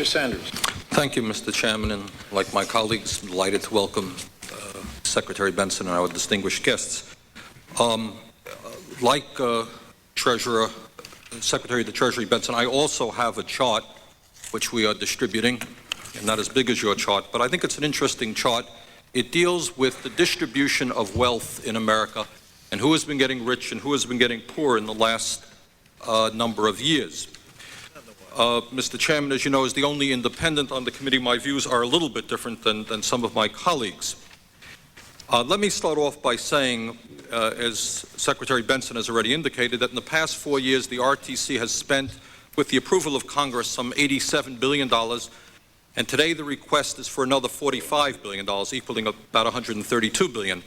Mr. Sanders. Thank you, Mr. Chairman, and like my colleagues, I'm delighted to welcome Secretary Bentsen and our distinguished guests. Like Secretary of the Treasury Bentsen, I also have a chart which we are distributing, and not as big as your chart, but I think it's an interesting chart. It deals with the distribution of wealth in America and who has been getting rich and who has been getting poor in the last number of years. Mr. Chairman, as you know, is the only independent on the committee. My views are a little bit different than some of my colleagues. Let me start off by saying, as Secretary Bentsen has already indicated, that in the past 4 years, the RTC has spent, with the approval of Congress, some $87 billion, and today the request is for another $45 billion, equaling about $132 billion.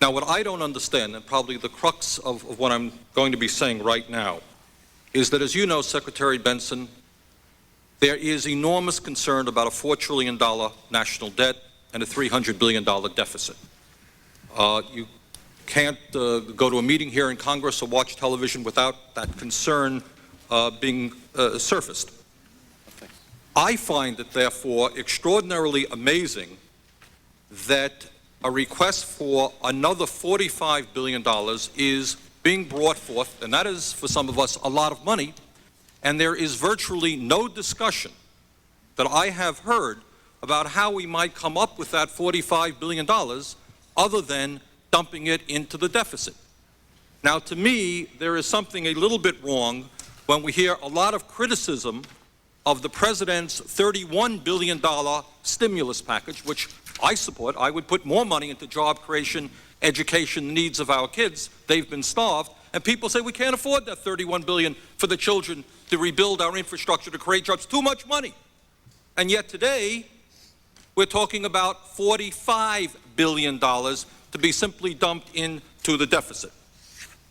Now, what I don't understand, and probably the crux of what I'm going to be saying right now, is that, as you know, Secretary Bentsen, there is enormous concern about a $4 trillion national debt and a $300 billion deficit. You can't go to a meeting here in Congress or watch television without that concern being surfaced. I find it, therefore, extraordinarily amazing that a request for another $45 billion is being brought forth, and that is, for some of us, a lot of money, and there is virtually no discussion that I have heard about how we might come up with that $45 billion other than dumping it into the deficit. Now, to me, there is something a little bit wrong when we hear a lot of criticism of the President's $31 billion stimulus package, which I support. I would put more money into job creation, education, needs of our kids. They've been starved. And people say we can't afford that $31 billion for the children to rebuild our infrastructure, to create jobs. Too much money. And yet today, we're talking about $45 billion to be simply dumped into the deficit.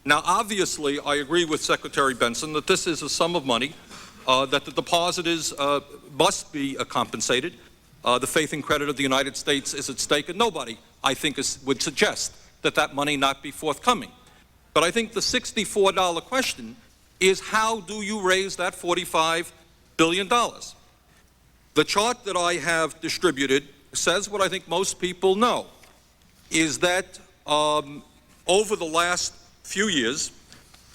Now, obviously, I agree with Secretary Bentsen that this is a sum of money, that the depositors must be compensated. The faith and credit of the United States is at stake, and nobody, I think, would suggest that that money not be forthcoming. But I think the $64 question is, how do you raise that $45 billion? The chart that I have distributed says what I think most people know, is that over the last few years,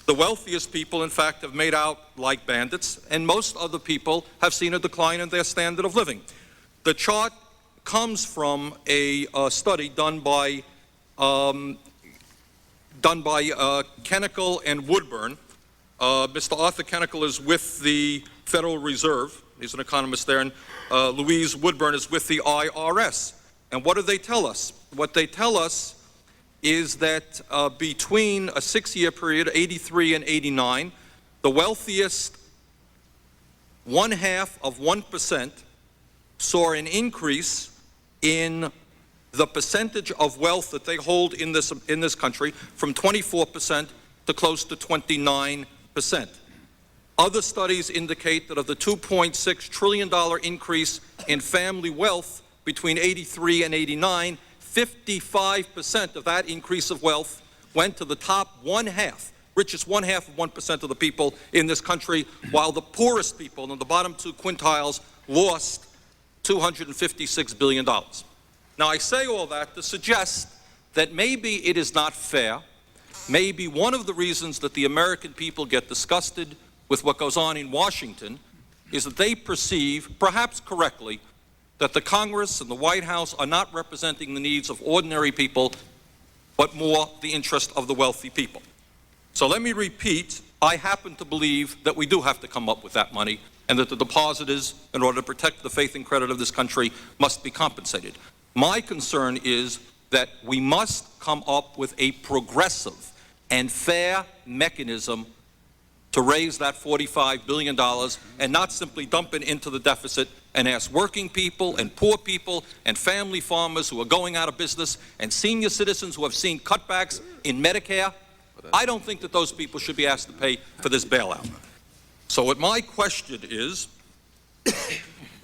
the wealthiest people, in fact, have made out like bandits, and most other people have seen a decline in their standard of living. The chart comes from a study done by Kennicle and Woodburn. Mr. Arthur Kennicle is with the Federal Reserve. He's an economist there, and Louise Woodburn is with the IRS. And what do they tell us? What they tell us is that between a 6-year period, 83 and 89, the wealthiest 0.5% saw an increase in the percentage of wealth that they hold in this country from 24% to close to 29%. Other studies indicate that of the $2.6 trillion increase in family wealth between 83 and 89, 55% of that increase of wealth went to the top richest 0.5% of the people in this country, while the poorest people in the bottom 2 quintiles lost $256 billion. Now, I say all that to suggest that maybe it is not fair. Maybe one of the reasons that the American people get disgusted with what goes on in Washington is that they perceive, perhaps correctly, that the Congress and the White House are not representing the needs of ordinary people, but more the interest of the wealthy people. So let me repeat, I happen to believe that we do have to come up with that money, and that the depositors, in order to protect the faith and credit of this country, must be compensated. My concern is that we must come up with a progressive and fair mechanism to raise that $45 billion and not simply dump it into the deficit and ask working people and poor people and family farmers who are going out of business and senior citizens who have seen cutbacks in Medicare. I don't think that those people should be asked to pay for this bailout. So what my question is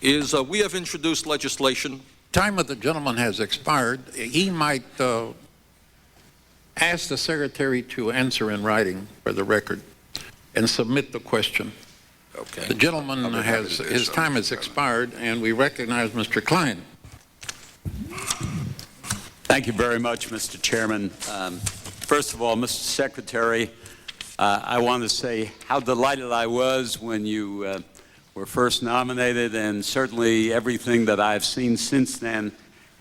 we have introduced legislation. Time of the gentleman has expired. He might ask the Secretary to answer in writing for the record and submit the question. Okay. The gentleman has, his time has expired, and we recognize Mr. Klein. Thank you very much, Mr. Chairman. First of all, Mr. Secretary, I want to say how delighted I was when you were first nominated, and certainly everything that I've seen since then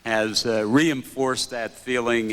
has reinforced that feeling.